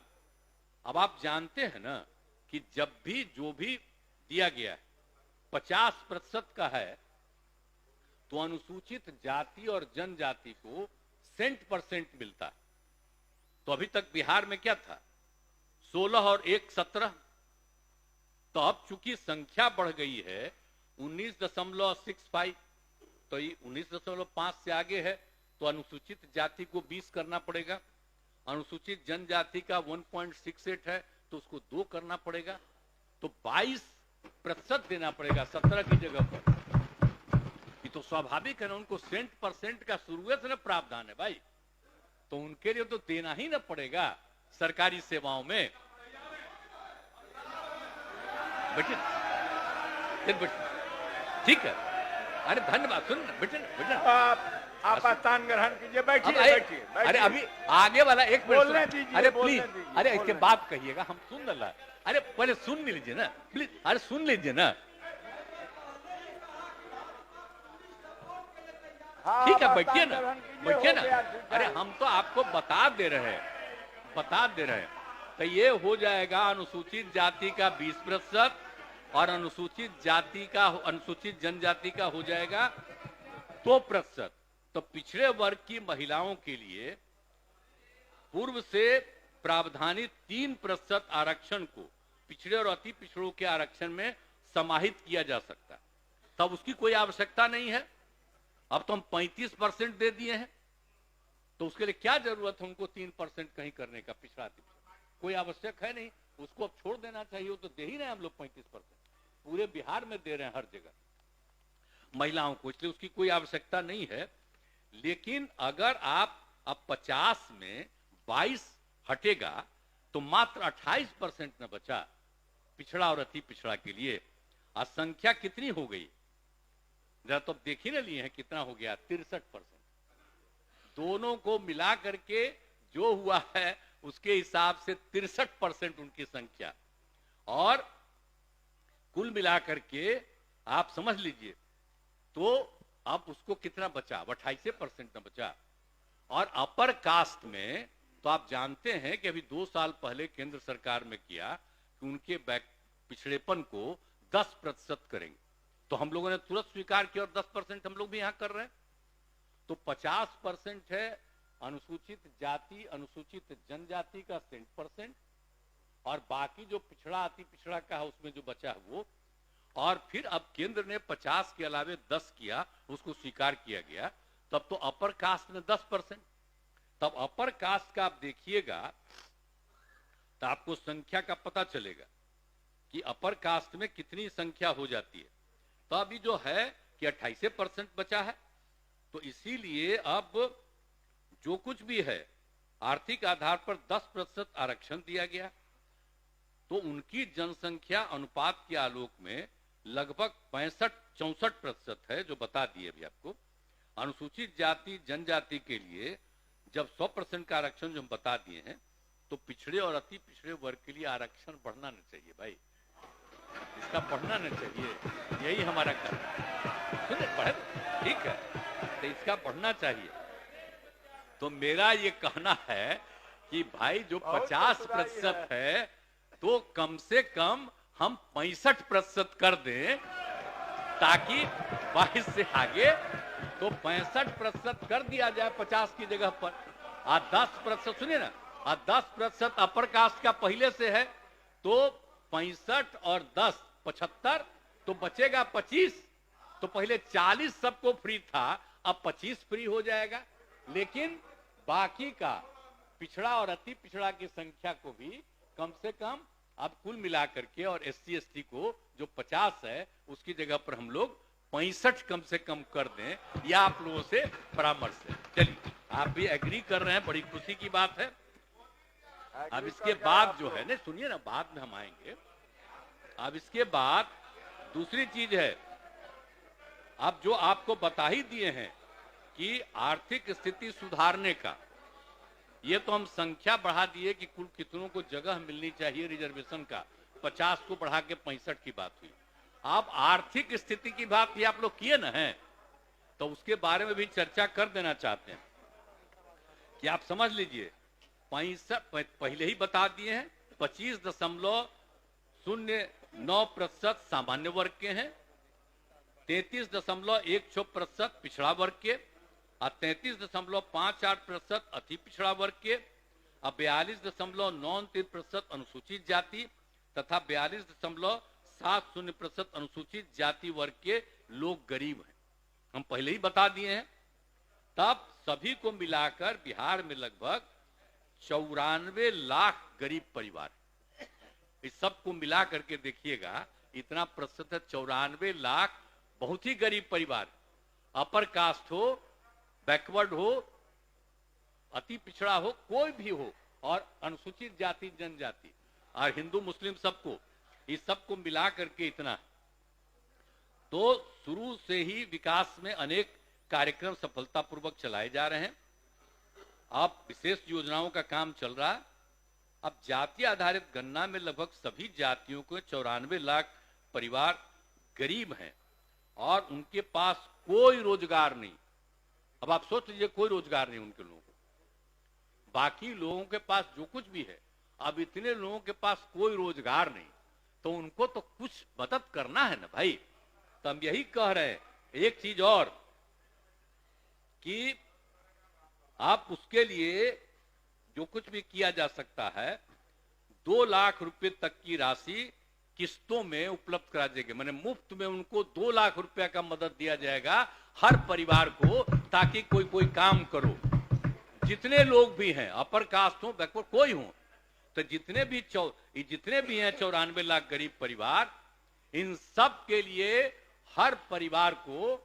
अब आप जानते हैं ना कि जब भी जो भी दिया गया है 50% का है, तो अनुसूचित जाति और जनजाति को सेंट% मिलता है। तो अभी तक बिहार में क्या था 16 और 1 17, तो अब चूंकि संख्या बढ़ गई है 19.65, तो ये 19.5 से आगे है, तो अनुसूचित जाति को 20 करना पड़ेगा, अनुसूचित जनजाति का 1.68 है तो उसको 2 करना पड़ेगा, तो 22% देना पड़ेगा 17 की जगह पर। ये तो स्वाभाविक है ना, उनको सेंट% का शुरुआत से ना प्रावधान है भाई, तो उनके लिए तो देना ही ना पड़ेगा सरकारी सेवाओं में। बेटे ठीक है, अरे धन्यवाद, सुन बेटे आप स्थान ग्रहण कीजिए, बैठिए बैठिए। अरे अभी आगे वाला एक बोलने दीजिए, अरे बोलने प्लीज, दीजिए, अरे इसके बोलने बाद कहिएगा, हम सुन रहा। अरे पहले सुन लीजिए ना प्लीज, अरे सुन लीजिए ना। हाँ, ठीक है, आप बैठिए स्थान ना, ग्रहण कीजिए, बैठिए हो ना। गया, अरे हम तो आपको बता दे रहे हैं तो ये हो जाएगा अनुसूचित जाति का 20% और अनुसूचित जनजाति का हो जाएगा 2%। तो पिछड़े वर्ग की महिलाओं के लिए पूर्व से प्रावधानित 3% आरक्षण को पिछड़े और अति पिछड़ों के आरक्षण में समाहित किया जा सकता है, तब उसकी कोई आवश्यकता नहीं है। अब तो हम 35% दे दिए हैं, तो उसके लिए क्या जरूरत है उनको 3% कहीं करने का, पिछड़ा कोई आवश्यक है नहीं, उसको अब छोड़ देना चाहिए। वो तो दे ही रहे हैं हम लोग 35%, पूरे बिहार में दे रहे हैं हर जगह महिलाओं को, इसलिए उसकी कोई आवश्यकता नहीं है। लेकिन अगर आप अब 50 में 22 हटेगा तो मात्र 28% न बचा पिछड़ा और अति पिछड़ा के लिए। आज संख्या कितनी हो गई जरा तो देख ही ना लिए हैं, कितना हो गया 63%। दोनों को मिला करके जो हुआ है उसके हिसाब से 63% उनकी संख्या, और कुल मिलाकर के आप समझ लीजिए तो अब उसको कितना बचा, 28% न बचा। और अपर कास्ट में तो आप जानते हैं कि अभी 2 साल पहले केंद्र सरकार में किया कि उनके पिछड़ेपन को 10% करेंगे, तो हम लोगों ने तुरंत स्वीकार किया और 10% हम लोग भी यहां कर रहे हैं। तो 50% है अनुसूचित जाति अनुसूचित जनजाति का 100%, और बाकी जो पिछड़ा अति पिछड़ा का है उसमें जो बचा है वो, और फिर अब केंद्र ने 50 के अलावे 10 किया, उसको स्वीकार किया गया, तब तो अपर कास्ट में 10%। तब अपर कास्ट का आप देखिएगा तो आपको संख्या का पता चलेगा कि अपर कास्ट में कितनी संख्या हो जाती है। तो अभी जो है कि 28% बचा है, तो इसीलिए अब जो कुछ भी है आर्थिक आधार पर 10% आरक्षण दिया गया, तो उनकी जनसंख्या अनुपात के आलोक में लगभग 64% है, जो बता दिए अभी आपको। अनुसूचित जाति जनजाति के लिए जब 100% का आरक्षण जो हम बता दिए हैं, तो पिछड़े और अति पिछड़े वर्ग के लिए आरक्षण बढ़ना नहीं चाहिए भाई, इसका बढ़ना नहीं चाहिए, यही हमारा कहना। सुनिए बढ़े, ठीक है, तो इसका बढ़ना चाहिए। तो मेरा ये कहना है कि भाई जो 50% है तो कम से कम हम 65% कर दें, ताकि 22 से आगे तो 65% कर दिया जाए 50 की जगह पर। 10% सुनिए ना, 10% अपर कास्ट का पहले से है, तो 65 और 10 75, तो बचेगा 25। तो पहले 40 सबको फ्री था, अब 25 फ्री हो जाएगा। लेकिन बाकी का पिछड़ा और अति पिछड़ा की संख्या को भी कम से कम अब कुल मिलाकर के, और SC ST को जो 50 है उसकी जगह पर हम लोग 65 कम से कम कर दें, या आप लोगों से परामर्श है। चलिए, आप भी एग्री कर रहे हैं, बड़ी खुशी की बात है। अब इसके बाद जो है ना, सुनिए ना, बाद में हम आएंगे। अब इसके बाद दूसरी चीज है, अब जो आपको बता ही दिए हैं कि आर्थिक स्थिति सुधारने का, ये तो हम संख्या बढ़ा दिए कि कुल कितनों को जगह मिलनी चाहिए रिजर्वेशन का, 50 को बढ़ा के 65 की बात हुई। आप आर्थिक स्थिति की बात भी आप लोग किए ना हैं, तो उसके बारे में भी चर्चा कर देना चाहते हैं कि आप समझ लीजिए, 65 पहले ही बता दिए हैं, 25.09% सामान्य वर्ग के हैं, 33.16% पिछड़ा वर्ग के, और 33.58% अति पिछड़ा वर्ग के, और 42.93% अनुसूचित जाति तथा 42.70% अनुसूचित जाति वर्ग के लोग गरीब हैं। हम पहले ही बता दिए हैं। तब सभी को मिलाकर बिहार में लगभग 94 लाख गरीब परिवार, इस सब को मिला करके देखिएगा, इतना प्रतिशत है, 94 लाख बहुत ही गरीब परिवार, अपर कास्ट हो, बैकवर्ड हो, अति पिछड़ा हो, कोई भी हो, और अनुसूचित जाति जनजाति और हिंदू मुस्लिम सबको, इस सबको मिला करके इतना। तो शुरू से ही विकास में अनेक कार्यक्रम सफलतापूर्वक चलाए जा रहे हैं। अब विशेष योजनाओं का काम चल रहा है। अब जाति आधारित गणना में लगभग सभी जातियों के 94 लाख परिवार गरीब हैं और उनके पास कोई रोजगार नहीं। अब आप सोच लीजिए, कोई रोजगार नहीं उनके लोगों को। बाकी लोगों के पास जो कुछ भी है, अब इतने लोगों के पास कोई रोजगार नहीं, तो उनको तो कुछ मदद करना है ना भाई। तो हम यही कह रहे हैं। एक चीज और कि आप उसके लिए जो कुछ भी किया जा सकता है, 2 लाख रुपए तक की राशि किस्तों में उपलब्ध करा देंगे, माने मुफ्त में उनको 2 लाख रुपया का मदद दिया जाएगा हर परिवार को, ताकि कोई काम करो। जितने लोग भी हैं, अपर कास्ट हो, बैकवर्ड कोई हो, तो जितने भी हैं 94 लाख गरीब परिवार, इन सब के लिए हर परिवार को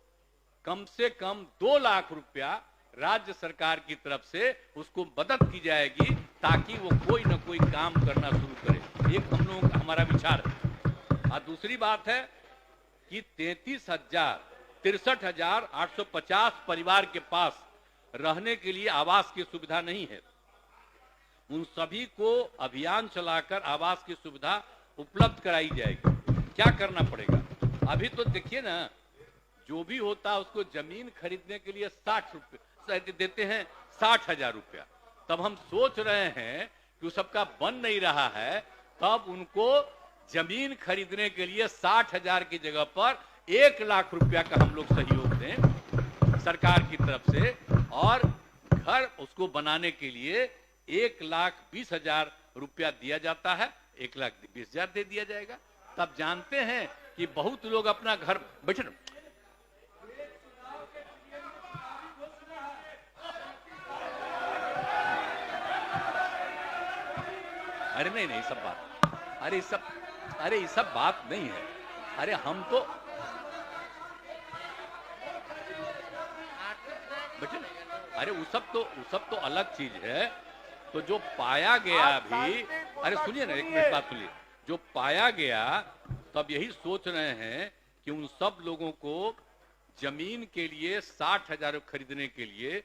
कम से कम 2 लाख रुपया राज्य सरकार की तरफ से उसको मदद की जाएगी, ताकि वो कोई ना कोई काम करना शुरू करे। एक हम लोगों का हमारा विचार है। और दूसरी बात है कि 63,850 परिवार के पास रहने के लिए आवास की सुविधा नहीं है। उन सभी को अभियान चलाकर आवास की सुविधा उपलब्ध कराई जाएगी। क्या करना पड़ेगा? अभी तो देखिए ना, जो भी होता है उसको जमीन खरीदने के लिए 60 रुपए देते हैं, 60,000 रुपया। तब हम सोच रहे हैं कि उस सबका बन नहीं रहा है, तब उनको जमीन खरीदने के लिए 60,000 की जगह पर 1 लाख रुपया का हम लोग सहयोग दें सरकार की तरफ से, और घर उसको बनाने के लिए 1,20,000 रुपया दिया जाता है, 1,20,000 दे दिया जाएगा। तब जानते हैं कि बहुत लोग अपना घर बैठे। अरे नहीं सब बात, अरे ये सब बात नहीं है। अरे हम तो बेटे, अरे वो सब तो अलग चीज है। तो जो पाया गया भी, अरे सुनिए ना, एक मिनट बात सुनिए। जो पाया गया, तब यही सोच रहे हैं कि उन सब लोगों को जमीन के लिए 60,000 खरीदने के लिए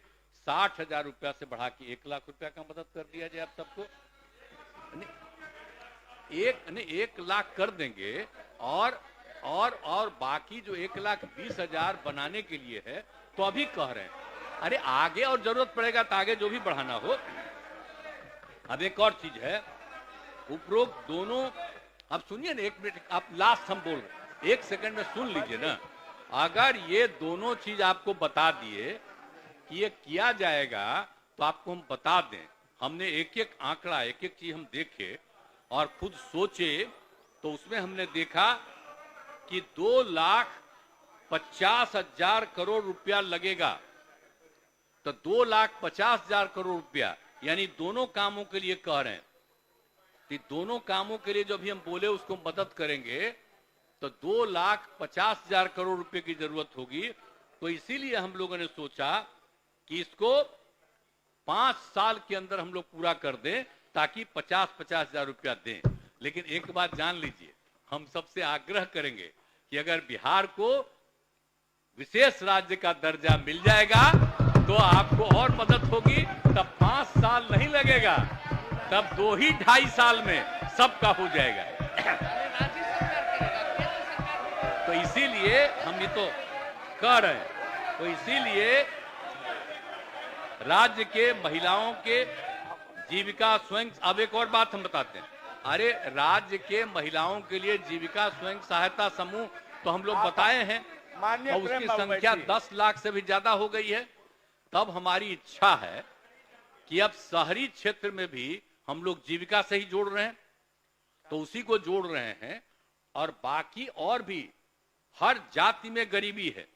60,000 रुपया से बढ़ा के 1 लाख रुपया का मदद कर दिया जाए। आप सबको 1 लाख कर देंगे, और बाकी जो 1,20,000 बनाने के लिए है, तो अभी कह रहे हैं। अरे आगे और जरूरत पड़ेगा तो आगे जो भी बढ़ाना हो। अब एक और चीज है, उपरोक्त दोनों, अब सुनिए ना, एक मिनट, आप लास्ट हम बोल रहे, एक सेकंड में सुन लीजिए ना। अगर ये दोनों चीज आपको बता दिए कि ये किया जाएगा तो आपको हम बता दें। हमने एक एक आंकड़ा, एक एक चीज हम देखे और खुद सोचे, तो उसमें हमने देखा कि 2,50,000 करोड़ रुपया लगेगा। तो 2,50,000 करोड़ रुपया यानी दोनों कामों के लिए कह रहे हैं। तो दोनों कामों के लिए जो भी हम बोले उसको मदद करेंगे तो 2,50,000 करोड़ रुपए की जरूरत होगी। तो इसीलिए हम लोगों ने सोचा कि इसको 5 साल के अंदर हम लोग पूरा कर दें ताकि 50,000 रुपया दें। लेकिन एक बात जान लीजिए, हम सबसे आग्रह करेंगे कि अगर बिहार को विशेष राज्य का दर्जा मिल जाएगा तो आपको और मदद होगी। तब 5 साल नहीं लगेगा, तब 2-2.5 साल में सबका हो जाएगा। तो इसीलिए हम ये तो कह रहे हैं, तो इसीलिए राज्य के महिलाओं के जीविका स्वयं, अब एक और बात हम बताते हैं, अरे राज्य के महिलाओं के लिए जीविका स्वयं सहायता समूह तो हम लोग बताए हैं और उसकी संख्या 10 लाख से भी ज्यादा हो गई है। तब हमारी इच्छा है कि अब शहरी क्षेत्र में भी हम लोग जीविका से ही जोड़ रहे हैं, तो उसी को जोड़ रहे हैं। और बाकी और भी हर जाति में गरीबी है,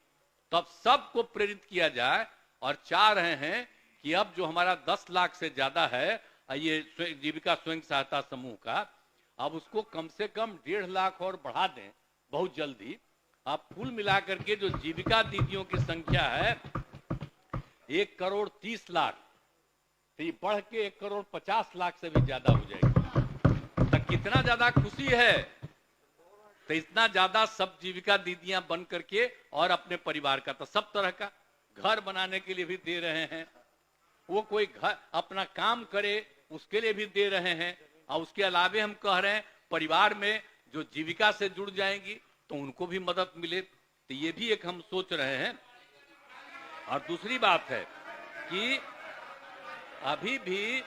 तब सबको प्रेरित किया जाए और चाह रहे हैं कि अब जो हमारा 10 लाख से ज्यादा है ये जीविका स्वयं सहायता समूह का, अब उसको कम से कम 1.5 लाख और बढ़ा दें बहुत जल्दी। अब कुल मिलाकर के जो जीविका दीदियों की संख्या है 1,30,00,000, तो ये बढ़ के 1,50,00,000 से भी ज्यादा हो जाएगी। तो कितना ज्यादा खुशी है, तो इतना ज्यादा सब जीविका दीदियां बन करके और अपने परिवार का, तो सब तरह का घर बनाने के लिए भी दे रहे हैं, वो कोई घर अपना काम करे उसके लिए भी दे रहे हैं, और उसके अलावे हम कह रहे हैं परिवार में जो जीविका से जुड़ जाएंगी तो उनको भी मदद मिले। तो ये भी एक हम सोच रहे हैं। और दूसरी बात है कि अभी भी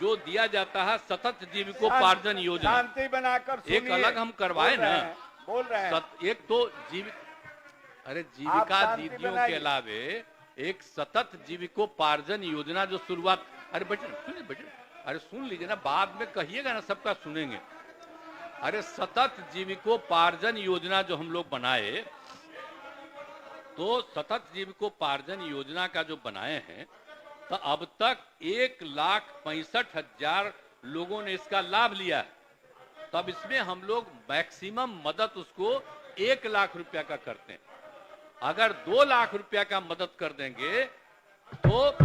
जो दिया जाता है सतत जीविकोपार्जन योजना, शांति बनाकर एक अलग हम करवाए ना, बोल रहे हैं। एक तो जीविका दीदियों के अलावे एक सतत जीविकोपार्जन योजना जो शुरुआत, अरे बेटे सुनिए, अरे सुन लीजिए ना, बाद में कहिएगा ना, सबका सुनेंगे। अरे सतत जीविकोपार्जन योजना जो हम लोग बनाए, तो सतत जीविकोपार्जन योजना का जो बनाए हैं, तो अब तक 1,65,000 लोगों ने इसका लाभ लिया है। तब इसमें हम लोग मैक्सिमम मदद उसको 1 लाख रुपया का करते हैं। अगर 2 लाख रुपया का मदद कर देंगे तो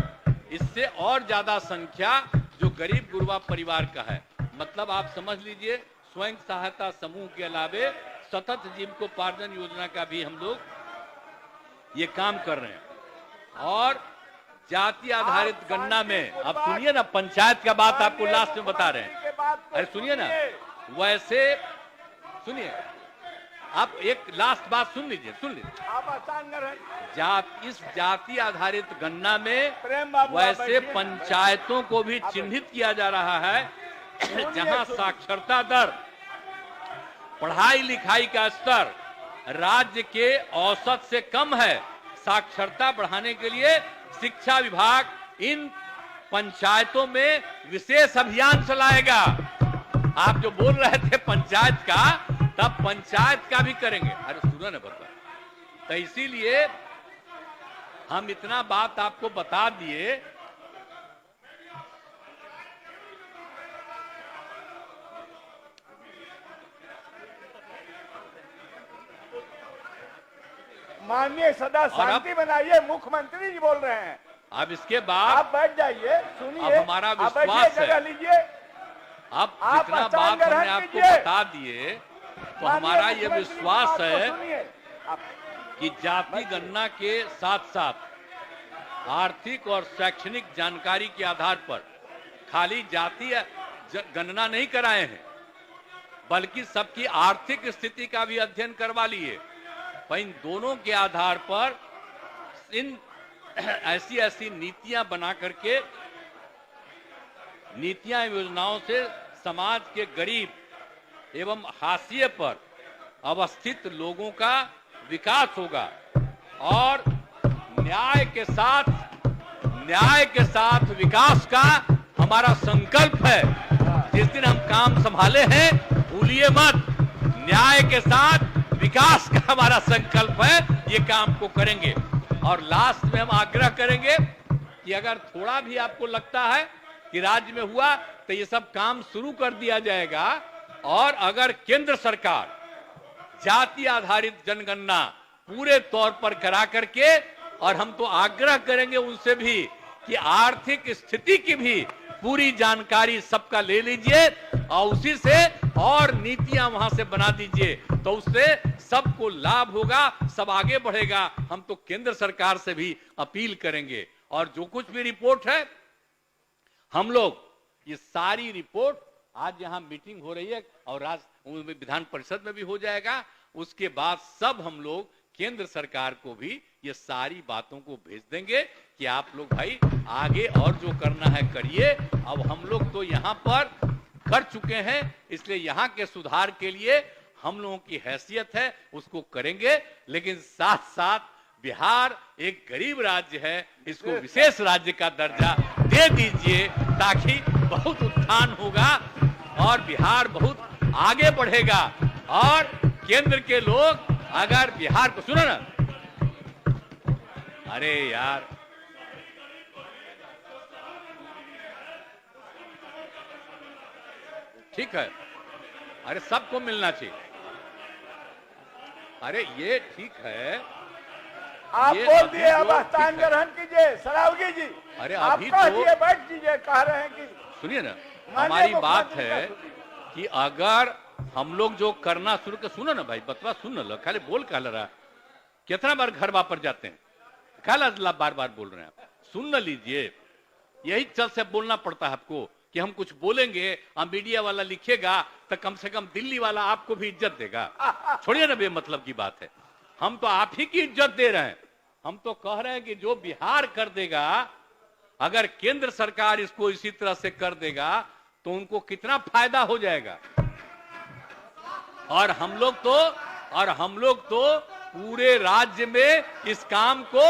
इससे और ज्यादा संख्या जो गरीब गुरबा परिवार का है, मतलब आप समझ लीजिए स्वयं सहायता समूह के अलावे सतत जीविकोपार्जन योजना का भी हम लोग ये काम कर रहे हैं। और जाति आधारित गणना में, अब सुनिए ना, पंचायत का बात आपको लास्ट में बता रहे हैं, अरे सुनिए ना, वैसे सुनिए, आप एक लास्ट बात सुन लीजिए, इस जाति आधारित गणना में वैसे पंचायतों को भी चिन्हित किया जा रहा है जहां साक्षरता दर, पढ़ाई लिखाई का स्तर राज्य के औसत से कम है। साक्षरता बढ़ाने के लिए शिक्षा विभाग इन पंचायतों में विशेष अभियान चलाएगा। आप जो बोल रहे थे पंचायत का, तब पंचायत का भी करेंगे। अरे सुनो ना बता, तो इसीलिए हम इतना बात आपको बता दिए। माननीय सदा शांति बनाइए, मुख्यमंत्री जी बोल रहे हैं। अब इसके बाद आप बैठ जाइए, सुनिए। अब हमारा विश्वास है, लीजिए। अब जितना बात हमने आपको बता दिए, तो हमारा ये विश्वास है कि जाति गणना के साथ साथ आर्थिक और शैक्षणिक जानकारी के आधार पर खाली जाति गणना नहीं कराए हैं, बल्कि सबकी आर्थिक स्थिति का भी अध्ययन करवा लिए। इन दोनों के आधार पर इन ऐसी नीतियां बना करके नीतियां एवं योजनाओं से समाज के गरीब एवं हाशिए पर अवस्थित लोगों का विकास होगा और न्याय के साथ विकास का हमारा संकल्प है। जिस दिन हम काम संभाले हैं भूलिए मत, न्याय के साथ विकास का हमारा संकल्प है, ये काम को करेंगे। और लास्ट में हम आग्रह करेंगे कि अगर थोड़ा भी आपको लगता है कि राज्य में हुआ तो ये सब काम शुरू कर दिया जाएगा। और अगर केंद्र सरकार जाति आधारित जनगणना पूरे तौर पर करा करके, और हम तो आग्रह करेंगे उनसे भी कि आर्थिक स्थिति की भी पूरी जानकारी सबका ले लीजिए और उसी से और नीतियां वहां से बना दीजिए, तो उससे सबको लाभ होगा, सब आगे बढ़ेगा। हम तो केंद्र सरकार से भी अपील करेंगे और जो कुछ भी रिपोर्ट है हम लोग ये सारी रिपोर्ट, आज यहां मीटिंग हो रही है और विधान परिषद में भी हो जाएगा, उसके बाद सब हम लोग केंद्र सरकार को भी ये सारी बातों को भेज देंगे कि आप लोग भाई आगे और जो करना है करिए। अब हम लोग तो यहाँ पर कर चुके हैं, इसलिए यहाँ के सुधार के लिए हम लोगों की हैसियत है उसको करेंगे, लेकिन साथ साथ बिहार एक गरीब राज्य है, इसको विशेष राज्य का दर्जा दे दीजिए ताकि बहुत उत्थान होगा और बिहार बहुत आगे बढ़ेगा। और केंद्र के लोग अगर बिहार को, सुनो ना, अरे यार ठीक है, अरे सबको मिलना चाहिए, अरे ये ठीक है, आप बोल दिए, अब स्थान ग्रहण कीजिए सरावगी जी। अरे आप अभी कह तो दिए, बैठ कीजिए, कह रहे हैं कि सुनिए ना, हमारी बात है कि अगर हम लोग जो करना शुरू कर, सुनो ना भाई, बतवा सुन लो, खाली बोल कह रहा, कितना बार घर वापस जाते हैं, खाला बार बार बोल रहे हैं आप, सुन न लीजिए, यही चल से बोलना पड़ता है आपको कि हम कुछ बोलेंगे और मीडिया वाला लिखेगा तो कम से कम दिल्ली वाला आपको भी इज्जत देगा। छोड़िए ना, बेमतलब की बात है, हम तो आप ही की इज्जत दे रहे हैं। हम तो कह रहे हैं कि जो बिहार कर देगा, अगर केंद्र सरकार इसको इसी तरह से कर देगा तो उनको कितना फायदा हो जाएगा। और हम लोग तो पूरे राज्य में इस काम को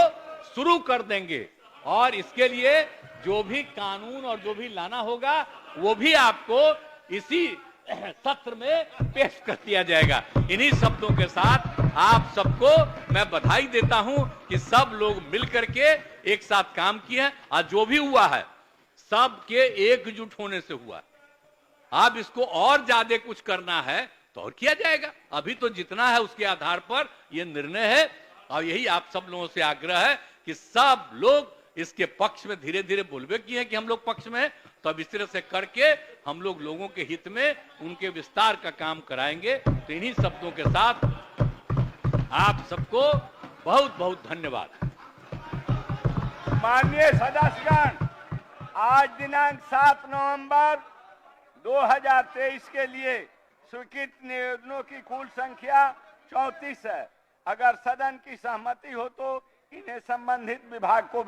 शुरू कर देंगे और इसके लिए जो भी कानून और जो भी लाना होगा वो भी आपको इसी सत्र में पेश कर दिया जाएगा। इन्हीं शब्दों के साथ आप सबको मैं बधाई देता हूं कि सब लोग मिलकर के एक साथ काम किए हैं और जो भी हुआ है सबके एकजुट होने से हुआ। अब इसको और ज्यादा कुछ करना है तो और किया जाएगा, अभी तो जितना है उसके आधार पर यह निर्णय है। और यही आप सब लोगों से आग्रह है कि सब लोग इसके पक्ष में धीरे धीरे बोलबे किए हैं कि हम लोग पक्ष में, तो अब इस तरह से करके हम लोग लोगों के हित में उनके विस्तार का काम कराएंगे। तो इन्हीं शब्दों के साथ आप सबको बहुत बहुत धन्यवाद। माननीय सदस्यगण, आज दिनांक 7 नवंबर 2023 के लिए स्वीकृत निवेदनों की कुल संख्या 34 है। अगर सदन की सहमति हो तो इन्हें संबंधित विभाग को